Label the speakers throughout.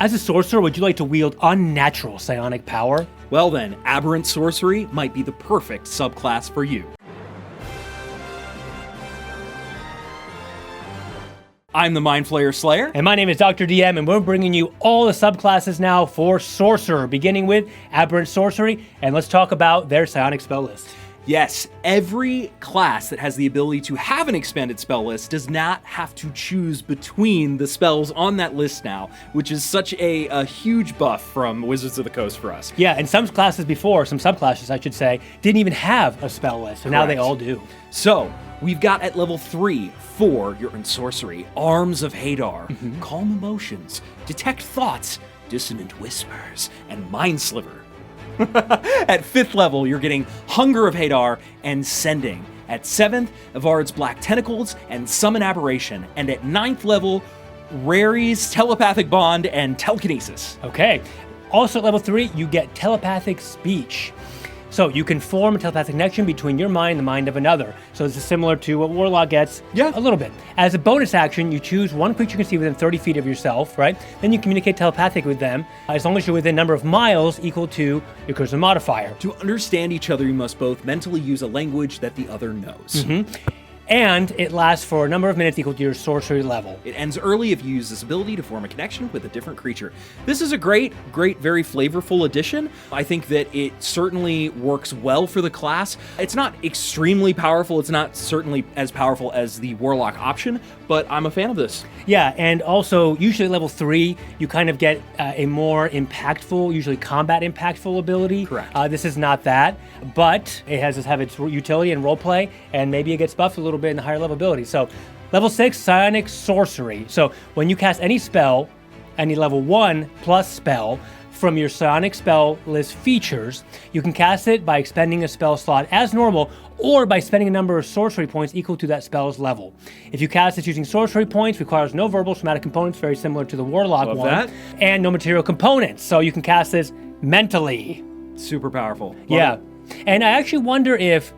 Speaker 1: As a sorcerer, would you like to wield unnatural psionic power?
Speaker 2: Well then, Aberrant Sorcery might be the perfect subclass for you. I'm the Mind Flayer Slayer.
Speaker 1: And my name is Dr. DM, and we're bringing you all the subclasses now for Sorcerer, beginning with Aberrant Sorcery, and let's talk about their psionic spell list.
Speaker 2: Yes, every class that has the ability to have an expanded spell list does not have to choose between the spells on that list now, which is such a huge buff from Wizards of the Coast for us.
Speaker 1: Yeah, and some classes before, some subclasses I should say, didn't even have a spell list, and now they all do.
Speaker 2: So, we've got at level 3 for your Sorcery, Arms of Hadar, Calm Emotions, Detect Thoughts, Dissonant Whispers, and Mind Sliver. At 5th level, you're getting Hunger of Hadar and Sending. At 7th, Avard's Black Tentacles and Summon Aberration. And at 9th level, Rary's Telepathic Bond and Telekinesis.
Speaker 1: Okay. Also at level 3, you get Telepathic Speech. So you can form a telepathic connection between your mind and the mind of another. So this is similar to what Warlock gets a little bit. As a bonus action, you choose one creature you can see within 30 feet of yourself, right? Then you communicate telepathically with them, as long as you're within a number of miles equal to your charisma modifier.
Speaker 2: To understand each other, you must both mentally use a language that the other knows.
Speaker 1: And it lasts for a number of minutes equal to your sorcery level.
Speaker 2: It ends early if you use this ability to form a connection with a different creature. This is a great, very flavorful addition. I think that it certainly works well for the class. It's not extremely powerful. It's not certainly as powerful as the Warlock option, but I'm a fan of this.
Speaker 1: Yeah, and also usually at level 3, you kind of get a more impactful, usually combat impactful ability.
Speaker 2: Correct.
Speaker 1: This is not that, but it has to have its utility and roleplay, and maybe it gets buffed a little bit in the higher level ability. So level 6, Psionic Sorcery. So when you cast any spell, any level 1 plus spell from your psionic spell list features, you can cast it by expending a spell slot as normal or by spending a number of sorcery points equal to that spell's level. If you cast it using sorcery points, requires no verbal somatic components, very similar to the Warlock
Speaker 2: Love
Speaker 1: one,
Speaker 2: that.
Speaker 1: and no material components. So you can cast this mentally.
Speaker 2: Super powerful.
Speaker 1: Yeah. And I actually wonder if,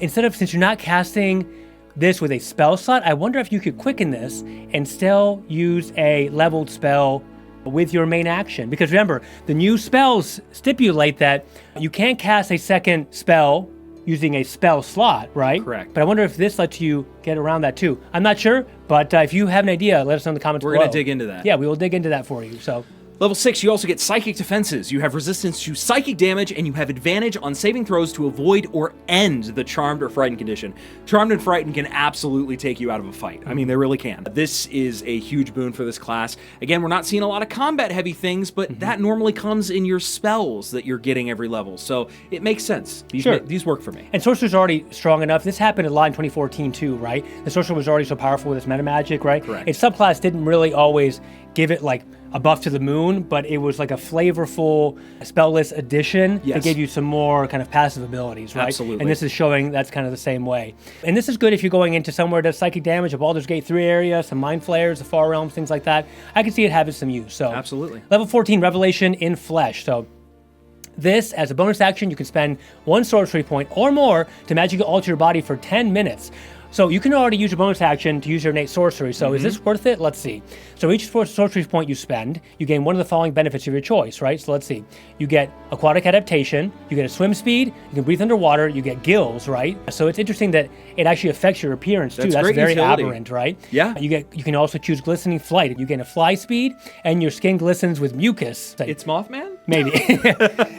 Speaker 1: since you're not casting this with a spell slot, I wonder if you could quicken this and still use a leveled spell with your main action. Because remember, the new spells stipulate that you can't cast a second spell using a spell slot, right?
Speaker 2: Correct.
Speaker 1: But I wonder if this lets you get around that too. I'm not sure, but if you have an idea, let us know in the comments below.
Speaker 2: We're going to dig into that.
Speaker 1: Yeah, we will dig into that for you. So.
Speaker 2: Level 6, you also get Psychic Defenses. You have resistance to psychic damage, and you have advantage on saving throws to avoid or end the Charmed or Frightened condition. Charmed and Frightened can absolutely take you out of a fight. I mean, they really can. This is a huge boon for this class. Again, we're not seeing a lot of combat-heavy things, but that normally comes in your spells that you're getting every level, so it makes sense. These work for me.
Speaker 1: And Sorcerer's already strong enough. This happened a lot in 2014 too, right? The Sorcerer was already so powerful with its meta magic, right?
Speaker 2: Correct.
Speaker 1: Its subclass didn't really always give it like a buff to the moon, but it was like a flavorful spell list addition that gave you some more kind of passive abilities, right?
Speaker 2: Absolutely.
Speaker 1: And this is showing that's kind of the same way. And this is good if you're going into somewhere that does psychic damage, a Baldur's Gate 3 area, some Mind Flayers, the Far Realms, things like that. I can see it having some use. So
Speaker 2: absolutely.
Speaker 1: Level 14, Revelation in Flesh. So this, as a bonus action, you can spend 1 sorcery point or more to magically alter your body for 10 minutes. So you can already use your bonus action to use your innate sorcery. So is this worth it? Let's see. So each sorcery point you spend, you gain one of the following benefits of your choice, right? So let's see. You get aquatic adaptation, you get a swim speed, you can breathe underwater, you get gills, right? So it's interesting that it actually affects your appearance too. That's very
Speaker 2: utility.
Speaker 1: Aberrant, right?
Speaker 2: Yeah.
Speaker 1: You can also choose glistening flight. You gain a fly speed, and your skin glistens with mucus.
Speaker 2: It's Mothman?
Speaker 1: Maybe.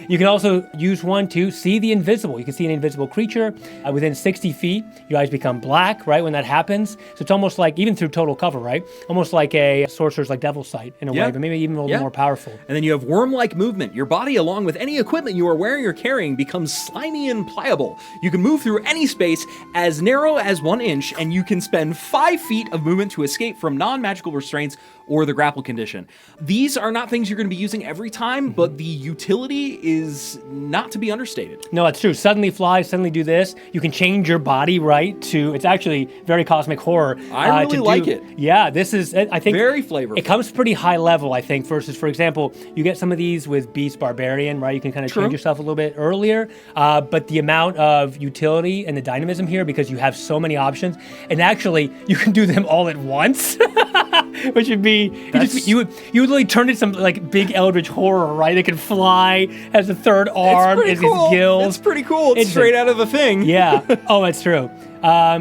Speaker 1: You can also use one to see the invisible. You can see an invisible creature within 60 feet. Your eyes become black, right, when that happens. So it's almost like, even through total cover, right? Almost like a Sorcerer's like Devil Sight in a way, but maybe even a little bit more powerful.
Speaker 2: And then you have worm-like movement. Your body, along with any equipment you are wearing or carrying, becomes slimy and pliable. You can move through any space as narrow as 1 inch, and you can spend 5 feet of movement to escape from non-magical restraints or the grapple condition. These are not things you're going to be using every time, but the utility is not to be understated.
Speaker 1: No, it's true. Suddenly fly, suddenly do this. You can change your body, right, to, it's actually very cosmic horror.
Speaker 2: I really like it.
Speaker 1: Yeah, this is, I think.
Speaker 2: Very flavorful.
Speaker 1: It comes pretty high level, I think, versus, for example, you get some of these with Beast Barbarian, right? You can kind of change yourself a little bit earlier, but the amount of utility and the dynamism here, because you have so many options, and actually, you can do them all at once. Which would be you would literally turn into some like big eldritch horror, right? It can fly, has a third arm,
Speaker 2: It's
Speaker 1: has
Speaker 2: pretty cool.
Speaker 1: these gills.
Speaker 2: It's pretty cool. It's straight out of the thing.
Speaker 1: Yeah. Oh, that's true.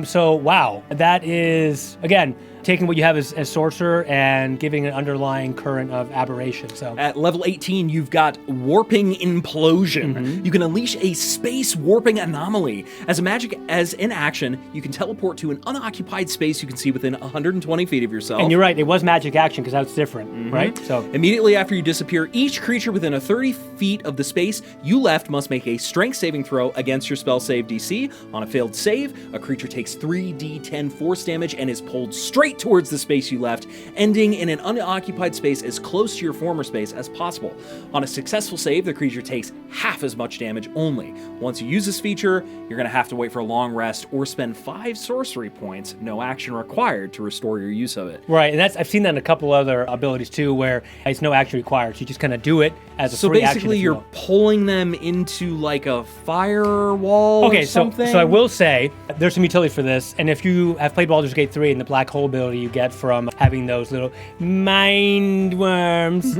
Speaker 1: So wow, that is again taking what you have as Sorcerer and giving an underlying current of aberration. So
Speaker 2: At level 18, you've got Warping Implosion. You can unleash a space warping anomaly. As a magic, as in action, you can teleport to an unoccupied space you can see within 120 feet of yourself.
Speaker 1: and you're right, it was magic action because that's different, right? So
Speaker 2: Immediately after you disappear, each creature within a 30 feet of the space you left must make a strength saving throw against your spell save DC. On a failed save, a creature takes 3d10 force damage and is pulled straight towards the space you left, ending in an unoccupied space as close to your former space as possible. On a successful save, the creature takes half as much damage only. Once you use this feature, you're going to have to wait for a long rest or spend 5 sorcery points, no action required, to restore your use of it.
Speaker 1: right, and that's I've seen that in a couple other abilities too, where it's no action required. So you just kind of do it as a
Speaker 2: So
Speaker 1: free action.
Speaker 2: basically,
Speaker 1: if you
Speaker 2: you're
Speaker 1: will.
Speaker 2: pulling them into like a firewall
Speaker 1: Okay,
Speaker 2: or
Speaker 1: so
Speaker 2: something?
Speaker 1: I will say there's some utility for this, and if you have played Baldur's Gate 3 and the black hole ability you get from having those little mind worms,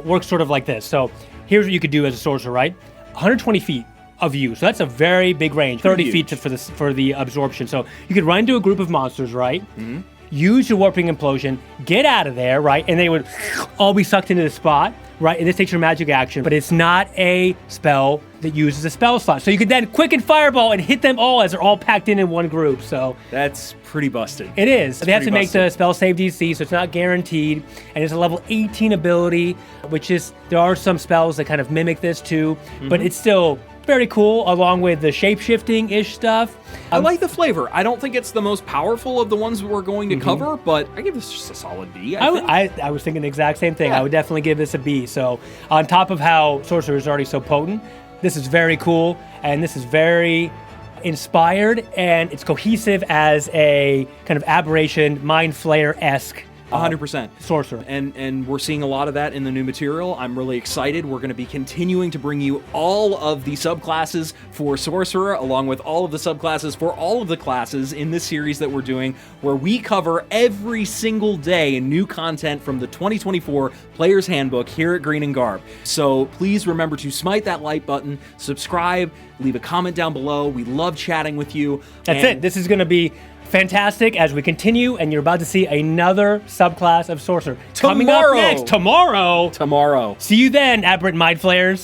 Speaker 1: works sort of like this. So here's what you could do as a sorcerer, right? 120 feet of you, so that's a very big range. 30
Speaker 2: huge.
Speaker 1: feet for the absorption. So you could run into a group of monsters, right? Use your warping implosion, get out of there, right? And they would all be sucked into the spot, right? And this takes your magic action, but it's not a spell that uses a spell slot. So you could then quicken fireball and hit them all as they're all packed in one group. So
Speaker 2: That's pretty busted.
Speaker 1: it is. They have to
Speaker 2: pretty
Speaker 1: make the spell save DC, so it's not guaranteed. And it's a level 18 ability, which is, there are some spells that kind of mimic this too, but it's still very cool, along with the shape-shifting-ish stuff.
Speaker 2: I like the flavor. I don't think it's the most powerful of the ones we're going to cover, but I give this just a solid B.
Speaker 1: I was thinking the exact same thing.
Speaker 2: Yeah.
Speaker 1: I would definitely give this a B. So on top of how Sorcerer is already so potent, this is very cool, and this is very inspired, and it's cohesive as a kind of aberration, Mind Flayer-esque
Speaker 2: 100%.
Speaker 1: Sorcerer.
Speaker 2: And we're seeing a lot of that in the new material. I'm really excited. We're going to be continuing to bring you all of the subclasses for Sorcerer, along with all of the subclasses for all of the classes in this series that we're doing, where we cover every single day new content from the 2024 Player's Handbook here at Green and Garb. So please remember to smite that like button, subscribe, leave a comment down below. We love chatting with you.
Speaker 1: That's it. This is going to be fantastic as we continue, and you're about to see another subclass of Sorcerer coming up next tomorrow.
Speaker 2: Tomorrow.
Speaker 1: See you then, Aberrant Mind Flayers.